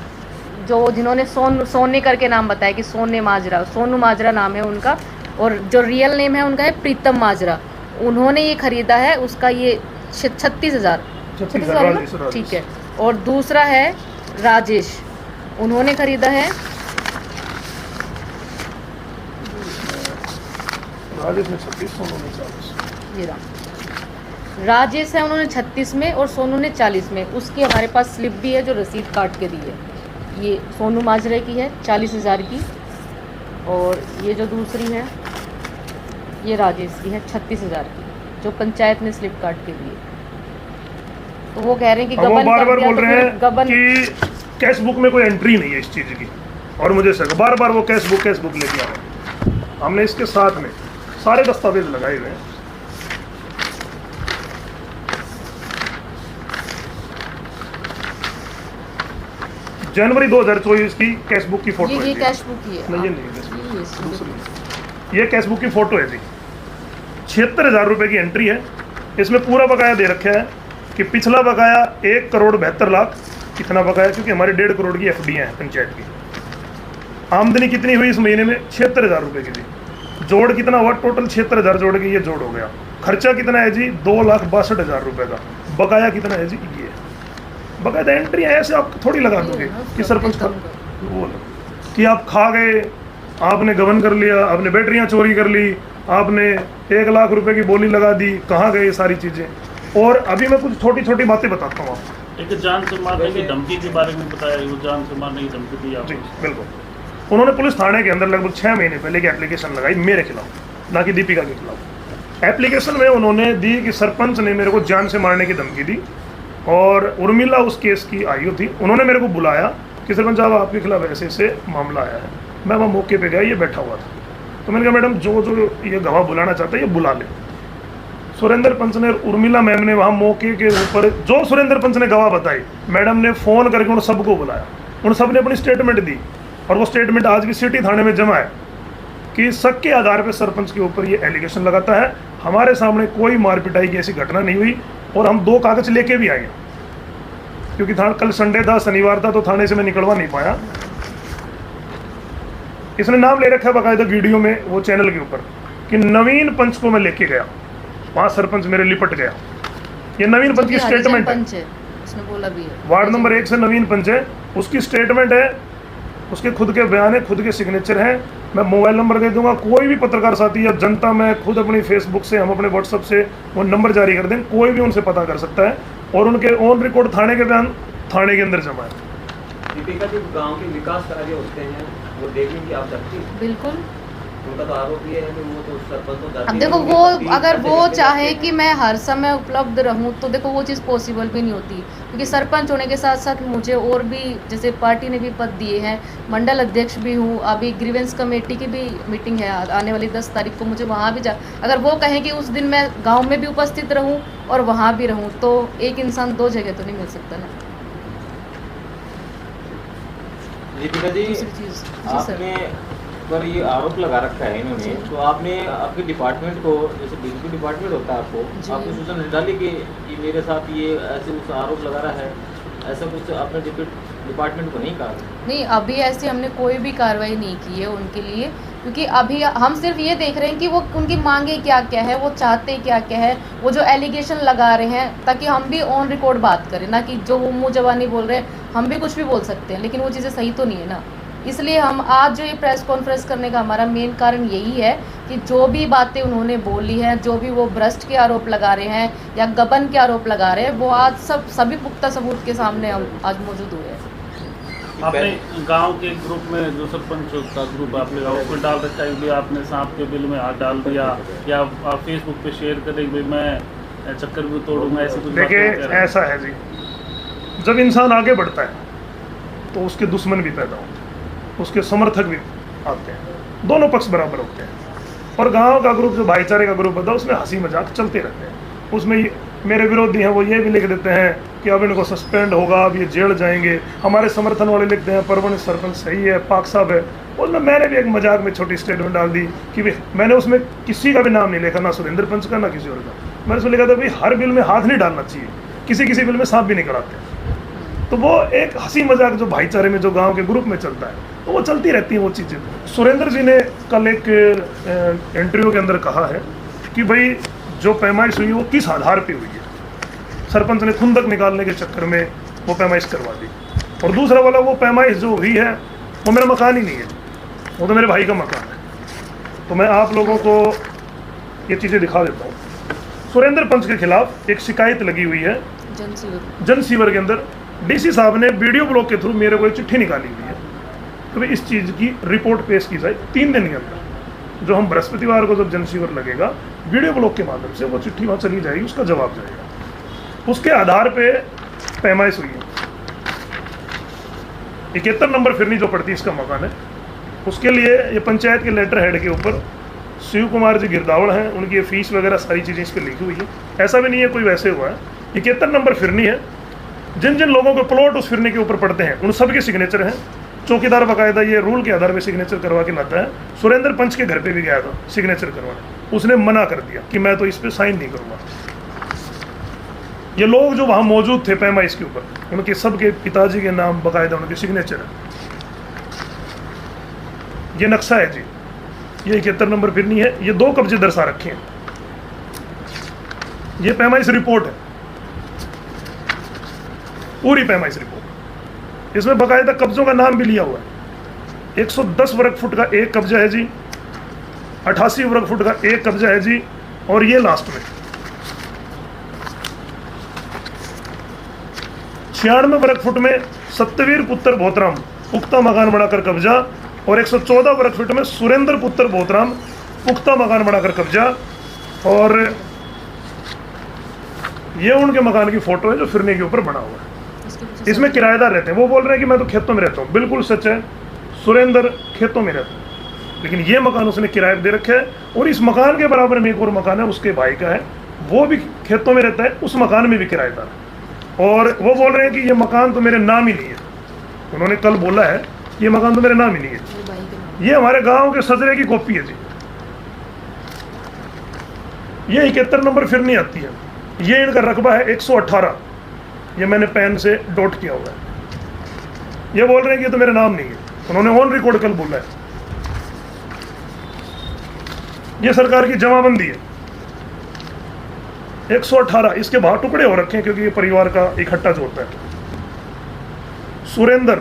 जो जिन्होंने सोने करके नाम बताया कि सोने माजरा, सोनू माजरा नाम है उनका, और जो रियल नेम है उनका है प्रीतम माजरा। उन्होंने ये खरीदा है, उसका ये 36,000 36,000 ठीक है। और दूसरा है राजेश, उन्होंने खरीदा है राजेश ने 36, सोनू ने 40। ये रहा। राजेश है, उन्होंने 36 में और सोनू ने 40 में। उसकी हमारे पास स्लिप भी है जो रसीद काट के दी है। ये सोनू माजरे की है 40,000 की, और ये जो दूसरी है ये राजेश की है 36,000 की, जो पंचायत ने स्लिप काट के दी है। तो वो कह रहे हैं कि वो गबन बार कर बार दिया, बोल तो रहे फिर हैं गबन कि कैश बुक में कोई एंट्री नहीं है इस चीज़ की, और मुझे शक बार बार वो कैश बुक लेके आ रहे हैं। हमने इसके साथ में सारे दस्तावेज लगाए हुए हैं। जनवरी 2024 की कैश बुक की फोटो है ये जी। कैश बुक ही है। नहीं, ये नहीं है कैश बुक, ये इसकी दूसरी। ये कैश बुक की फोटो है जी। 76,000 रुपए की एंट्री है। इसमें पूरा बकाया दे रखा है कि पिछला बकाया 1,72,00,000 कितना बकाया, क्योंकि हमारी 1.5 करोड़ की एफडीआं हैं पंचायत की। आमदनी कितनी हुई इस महीने में? 76,000 रुपए की थी। जोड़ कितना हुआ? टोटल 76,000 जोड़ के ये जोड़ हो गया। खर्चा कितना है जी? 2,62,000 रुपए का। बकाया कितना है जी? ये बकायदा एंट्री है, ऐसे आप थोड़ी लगा दोगे कि सरपंच वो कि आप खा गए, आपने गबन कर लिया, आपने बैटरियां चोरी कर ली, आपने 1,00,000 रुपए की बोली लगा दी, कहाँ गए ये सारी चीज़ें। और अभी मैं कुछ छोटी छोटी बातें बताता हूँ आपको। एक जान से मारने की धमकी के बारे में बताया, वो जान से मारने की धमकी दी जी आपको। बिल्कुल। उन्होंने पुलिस थाने के अंदर लगभग 6 महीने पहले की एप्लीकेशन लगाई मेरे खिलाफ, ना कि दीपिका के खिलाफ। एप्लीकेशन में उन्होंने दी कि सरपंच ने मेरे को जान से मारने की धमकी दी, और उर्मिला उस केस की आयु थी। उन्होंने मेरे को बुलाया कि सरपंच साहब आपके खिलाफ ऐसे ऐसे मामला आया है। मैं वहाँ मौके पे गया, ये बैठा हुआ था। तो मैंने कहा मैडम जो जो ये गवाह बुलाना चाहता है ये बुला ले। सुरेंद्र पंच ने, उर्मिला मैम ने वहाँ मौके के ऊपर जो सुरेंद्र पंच ने गवाह बताई, मैडम ने फ़ोन करके उन सबको बुलाया। उन सब ने अपनी स्टेटमेंट दी, और वो स्टेटमेंट आज भी सिटी थाने में जमा है कि शक के आधार पर सरपंच के ऊपर ये एलिगेशन लगाता है। हमारे सामने कोई मार पिटाई की ऐसी घटना नहीं हुई, और हम 2 कागज लेके भी आए, क्योंकि कल संडे था, शनिवार था, तो थाने से मैं निकलवा नहीं पाया। इसने नाम ले रखा है बाकायदा वीडियो में, वो चैनल के ऊपर, कि नवीन पंच को मैं लेके गया, वहाँ सरपंच मेरे लिपट गया। ये नवीन पंच की स्टेटमेंट है, उसने बोला भी है। वार्ड नंबर 1 से नवीन पंच है, उसकी स्टेटमेंट है, उसके खुद के बयान है, खुद के सिग्नेचर हैं। मैं मोबाइल नंबर दे दूंगा, कोई भी पत्रकार साथी या जनता, मैं खुद अपनी फेसबुक से, हम अपने व्हाट्सएप से वो नंबर जारी कर दें, कोई भी उनसे पता कर सकता है। और उनके ऑन रिकॉर्ड थाने के बयान थाने के अंदर जमा है। दीपिका जी, गांव के विकास कार्य होते हैं वो देखने की आप सकती हैं? बिल्कुल। उनका तो आरोप ये है कि वो तो सरपंच तो जाते अब देखो हैं, वो उनकी अगर करते वो करते चाहे जाते कि हैं। मैं हर समय उपलब्ध रहूं, तो देखो वो चीज़ पॉसिबल भी नहीं होती, क्योंकि सरपंच होने के साथ साथ मुझे और भी, जैसे पार्टी ने भी पद दिए हैं, मंडल अध्यक्ष भी हूँ। अभी ग्रीवेंस कमेटी की भी मीटिंग है आने वाली 10 तारीख को, मुझे वहाँ भी अगर वो कहें कि उस दिन मैं गाँव में भी उपस्थित रहूँ और वहाँ भी रहूँ, तो एक इंसान 2 जगह तो नहीं मिल सकता ना। दीपिका जी, दूसरी चीज़ जी सर, आपने पर ये आरोप लगा रखा है इन्होंने, तो आपने आपके डिपार्टमेंट को, जैसे बिजली डिपार्टमेंट होता है जी। आपको सूचना नहीं डाली कि ये मेरे साथ ये ऐसे उस आरोप लगा रहा है, ऐसा कुछ आपने डिपार्टमेंट को नहीं कहा? नहीं, अभी ऐसे हमने कोई भी कार्रवाई नहीं की है उनके लिए, क्योंकि अभी हम सिर्फ ये देख रहे हैं कि वो उनकी मांगे क्या क्या है, वो चाहते क्या क्या है, वो जो एलिगेशन लगा रहे हैं, ताकि हम भी ऑन रिकॉर्ड बात करें, ना कि जो वो मुँह जबानी बोल रहे हैं। हम भी कुछ भी बोल सकते हैं, लेकिन वो चीज़ें सही तो नहीं है ना। इसलिए हम आज जो ये प्रेस कॉन्फ्रेंस करने का हमारा मेन कारण यही है कि जो भी बातें उन्होंने बोली हैं, जो भी वो भ्रष्ट के आरोप लगा रहे हैं या गबन के आरोप लगा रहे हैं, वो आज सभी पुख्ता सबूत के सामने हम आज मौजूद हुए हैं। आपने गांव के ग्रुप में, जो सरपंच का ग्रुप आपने गाँव में डाल रखा है भी, आपने सांप के बिल में हाथ डाल दिया, या आप फेसबुक पे शेयर करें भाई मैं चक्कर भी तोड़ूंगा, ऐसे कुछ बातें देखिए कह रहे हैं। ऐसा है जी, जब इंसान आगे बढ़ता है तो उसके दुश्मन भी पैदा होते हैं, उसके समर्थक भी आते हैं, दोनों पक्ष बराबर होते हैं। और गांव का ग्रुप, जो भाईचारे का ग्रुप होता है, उसमें हंसी मजाक चलते रहते हैं। उसमें मेरे विरोधी हैं वो ये भी लिख देते हैं कि अब इनको सस्पेंड होगा, अब ये जेल जाएंगे। हमारे समर्थन वाले लिखते हैं परवन सरपंच सही है, पाक साहब है। उसमें मैंने भी एक मजाक में छोटी स्टेटमेंट डाल दी कि भाई मैंने उसमें किसी का भी नाम नहीं लिखा, ना सुरेंद्र पंच का ना किसी और का। मैंने उसमें लिखा था भाई हर बिल में हाथ नहीं डालना चाहिए, किसी किसी बिल में सांप भी नहीं कराते। तो वो एक हंसी मजाक जो भाईचारे में जो गांव के ग्रुप में चलता है, तो वो चलती रहती हैं वो चीज़ें। सुरेंद्र जी ने कल एक इंटरव्यू के अंदर कहा है कि भाई जो पैमाइश हुई वो किस आधार पे हुई है। सरपंच ने खुंदक निकालने के चक्कर में वो पैमाइश करवा दी। और दूसरा वाला, वो पैमाइश जो हुई है वो मेरा मकान ही नहीं है, वो तो मेरे भाई का मकान है। तो मैं आप लोगों को ये चीज़ें दिखा देता हूँ। सुरेंद्र पंच के खिलाफ एक शिकायत लगी हुई है जन सीवर के अंदर। डीसी साहब ने वीडियो ब्लॉग के थ्रू मेरे को एक चिट्ठी निकाली हुई है तो भाई इस चीज़ की रिपोर्ट पेश की जाए 3 दिन के अंदर। जो हम बृहस्पतिवार को जब जन सीवर लगेगा, वीडियो ब्लॉग के माध्यम से वो चिट्ठी वहाँ चली जाएगी, उसका जवाब जाएगा। उसके आधार पे पैमाइश हुई है। 71 नंबर फिरनी जो पड़ती है इसका मकान है, उसके लिए ये पंचायत के लेटर हेड के ऊपर शिव कुमार जी गिरदावड़ हैं, उनकी फीस वगैरह सारी चीज़ें इस पर लिखी हुई है। ऐसा भी नहीं है कोई वैसे हुआ है। 71 नंबर फिरनी है। जिन जिन लोगों के प्लॉट उस फिरनी के ऊपर पड़ते हैं उन सब के सिग्नेचर हैं। चौकीदार बाकायदा ये रूल के आधार पर सिग्नेचर करवा के लाता है। सुरेंद्र पंच के घर पे भी गया था सिग्नेचर करवाने, उसने मना कर दिया कि मैं तो इस पर साइन नहीं करूँगा। ये लोग जो वहाँ मौजूद थे पैमाइश के ऊपर, उनके सबके पिताजी के नाम बाकायदा उनके सिग्नेचर है। ये नक्शा है जी, ये 71 नंबर फिरनी है। ये 2 कब्जे दर्शा रखे हैं। ये पैमाइश रिपोर्ट है, पूरी पैमाइश रिपोर्ट। इसमें बाकायदा कब्जों का नाम भी लिया हुआ है। 110 वर्ग फुट का एक कब्जा है जी, 88 वर्ग फुट का एक कब्जा है जी, और ये लास्ट में 96 वर्ग फुट में सत्यवीर पुत्र बोतराम पुख्ता मकान बनाकर कब्जा, और 114 वर्ग फुट में सुरेंद्र पुत्र बोतराम पुख्ता मकान बनाकर कब्जा। और ये उनके मकान की फोटो है जो फिरने के ऊपर बना हुआ है। इसमें किराएदार रहते हैं। वो बोल रहे हैं कि मैं तो खेतों में रहता हूँ, बिल्कुल सच है, सुरेंद्र खेतों में रहता है, लेकिन ये मकान उसने किराए पर दे रखा है। और इस मकान के बराबर में एक और मकान है उसके भाई का है, वो भी खेतों में रहता है, उस मकान में भी किराएदार है। और वो बोल रहे हैं कि ये मकान तो मेरे नाम ही नहीं है। उन्होंने कल बोला है ये मकान तो मेरे नाम ही नहीं है। ये हमारे गांव के सजरे की कॉपी है जी। ये 71 नंबर फिरनी आती है। ये इनका रकबा है 118। ये मैंने पेन से डॉट किया हुआ है। ये बोल रहे हैं कि ये तो मेरा नाम नहीं है। उन्होंने ऑन रिकॉर्ड कल बोला है। ये सरकार की जमाबंदी है 118। इसके बाहर टुकड़े हो रखे हैं क्योंकि ये परिवार का इकट्ठा जोड़ता है। सुरेंद्र,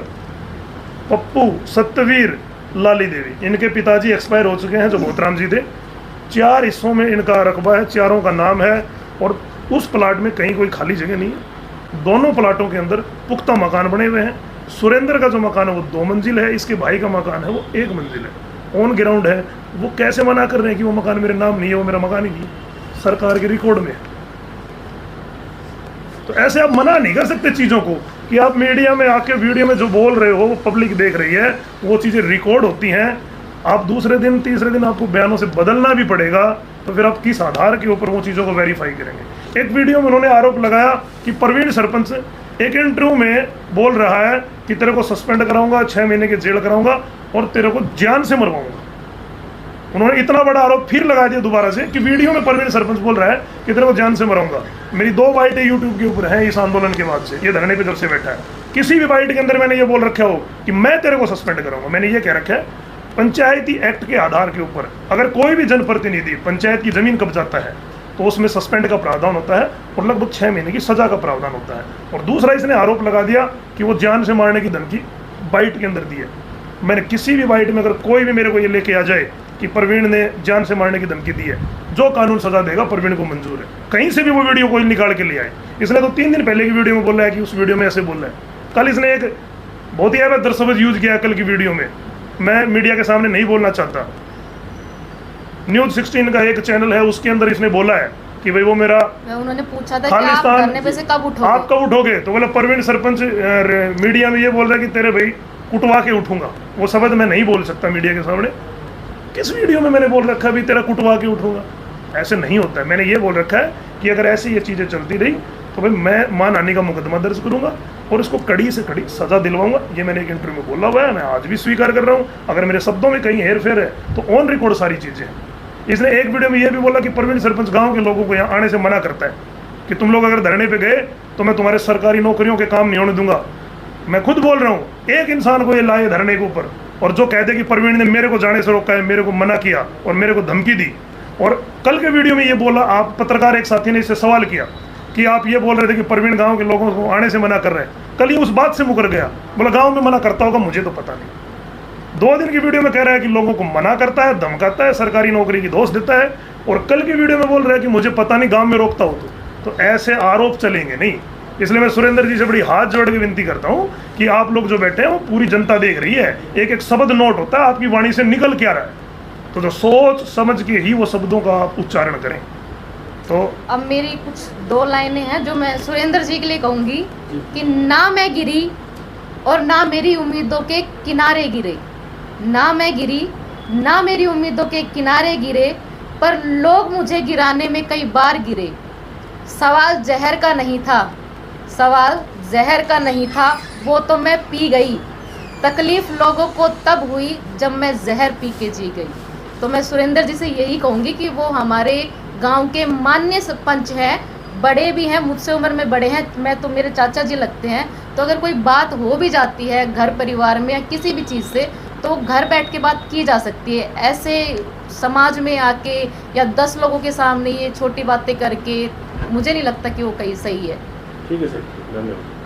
पप्पू, सत्यवीर, लाली देवी, इनके पिताजी एक्सपायर हो चुके हैं जो बोतराम जी थे। 4 हिस्सों में इनका रकबा है, चारों का नाम है, और उस प्लाट में कहीं कोई खाली जगह नहीं है। दोनों प्लाटों के अंदर पुख्ता मकान बने हुए हैं। सुरेंद्र का जो मकान है वो 2 मंजिल है, इसके भाई का मकान है वो 1 मंजिल है, ऑन ग्राउंड है। वो कैसे मना कर रहे हैं कि वो मकान मेरे नाम नहीं है, वो मेरा मकान ही नहीं है, सरकार के रिकॉर्ड में। तो ऐसे आप मना नहीं कर सकते चीज़ों को कि आप मीडिया में आके वीडियो में जो बोल रहे हो वो पब्लिक देख रही है, वो चीज़ें रिकॉर्ड होती हैं। आप दूसरे दिन तीसरे दिन आपको बयानों से बदलना भी पड़ेगा, तो फिर आप किस आधार के ऊपर वो चीज़ों को वेरीफाई करेंगे। एक वीडियो में उन्होंने आरोप लगाया कि प्रवीण सरपंच एक इंटरव्यू में बोल रहा है कि तेरे को सस्पेंड कराऊंगा, 6 महीने की जेल कराऊंगा और तेरे को जान से मरवाऊंगा। उन्होंने इतना बड़ा आरोप फिर लगा दिया दोबारा से कि वीडियो में प्रवीण सरपंच बोल रहा है कि तेरे को जान से मराऊंगा। मेरी 2 बाइटें यूट्यूब के ऊपर हैं इस आंदोलन के बाद से, ये धरने पे जब से बैठा है। किसी भी बाइट के अंदर मैंने ये बोल रखा हो कि मैं तेरे को सस्पेंड करूंगा। मैंने ये कह रखा है पंचायती एक्ट के आधार के ऊपर अगर कोई भी जनप्रतिनिधि पंचायत की जमीन कब्जाता है तो उसमें सस्पेंड का प्रावधान होता है और लगभग 6 महीने की सजा का प्रावधान होता है। और दूसरा इसने आरोप लगा दिया कि वो जान से मारने की धमकी बाइट के अंदर दी है। मैंने किसी भी बाइट में अगर कोई भी मेरे को ये लेके आ जाए कि प्रवीण ने जान से मारने की धमकी दी है, जो कानून सजा देगा प्रवीण को मंजूर है। कहीं से भी वो वीडियो कोई निकाल के ले आए। इसने तो 3 दिन पहले की वीडियो में बोला है कि उस वीडियो में ऐसे बोला है। कल इसने एक बहुत ही अवैध दर्शवज यूज किया कल की वीडियो में। मैं मीडिया के सामने नहीं बोलना चाहता। न्यूज 16 का एक चैनल है, उसके अंदर इसने बोला है कि भाई वो मेरा उन्होंने पूछा था कि आप धरने पे से कब उठोगे, आप कब उठोगे, तो बोला प्रवीण सरपंच मीडिया में ये बोल रहा है कि तेरे भाई कुटवा के उठूंगा। वो शब्द मैं नहीं बोल सकता मीडिया के सामने। किस वीडियो में मैंने बोल रखा है भी तेरा कुटवा के उठूंगा? ऐसे नहीं होता है। मैंने ये बोल रखा है कि अगर ऐसी ये चीज़ें चलती रही तो भाई मैं मानहानि का मुकदमा दर्ज करूंगा और इसको कड़ी से कड़ी सजा दिलवाऊंगा। ये मैंने एक इंटरव्यू में बोला हुआ है, मैं आज भी स्वीकार कर रहा हूँ। अगर मेरे शब्दों में कहीं हेर फेर है तो ऑन रिकॉर्ड सारी चीज़ें हैं। इसने एक वीडियो में ये भी बोला कि प्रवीण सरपंच गाँव के लोगों को यहाँ आने से मना करता है कि तुम लोग अगर धरने पर गए तो मैं तुम्हारे सरकारी नौकरियों के काम नहीं होने दूंगा। मैं खुद बोल रहा हूँ, एक इंसान को ये लाए धरने के ऊपर और जो कहते कि प्रवीण ने मेरे को जाने से रोका है, मेरे को मना किया और मेरे को धमकी दी। और कल के वीडियो में ये बोला, आप पत्रकार एक साथी ने इससे सवाल किया कि आप ये बोल रहे थे कि प्रवीण गांव के लोगों को आने से मना कर रहे हैं। कल ये उस बात से मुकर गया, बोला गांव में मना करता होगा, मुझे तो पता नहीं। 2 दिन की वीडियो में कह रहा है कि लोगों को मना करता है, धमकाता है, सरकारी नौकरी की दोष देता है, और कल की वीडियो में बोल रहा है कि मुझे पता नहीं, गांव में रोकता हो तो ऐसे आरोप चलेंगे नहीं। इसलिए मैं सुरेंद्र जी से बड़ी हाथ जोड़ के विनती करता हूं कि आप लोग जो बैठे हैं वो पूरी जनता देख रही है, एक एक शब्द नोट होता है आपकी वाणी से निकल क्या रहा है, तो जो सोच समझ के ही वो शब्दों का आप उच्चारण करें। तो अब मेरी कुछ 2 लाइनें हैं जो मैं सुरेंद्र जी के लिए कहूंगी कि ना मैं गिरी और ना मेरी उम्मीदों के किनारे गिरे, ना मैं गिरी ना मेरी उम्मीदों के किनारे गिरे, पर लोग मुझे गिराने में कई बार गिरे। सवाल जहर का नहीं था, सवाल जहर का नहीं था, वो तो मैं पी गई। तकलीफ लोगों को तब हुई जब मैं जहर पी के जी गई। तो मैं सुरेंद्र जी से यही कहूँगी कि वो हमारे गांव के माननीय सरपंच हैं, बड़े भी हैं, मुझसे उम्र में बड़े हैं, मैं तो मेरे चाचा जी लगते हैं। तो अगर कोई बात हो भी जाती है घर परिवार में या किसी भी चीज़ से, तो घर बैठ के बात की जा सकती है। ऐसे समाज में आके या 10 लोगों के सामने ये छोटी बातें करके मुझे नहीं लगता कि वो कहीं सही है। ठीक है सर, धन्यवाद।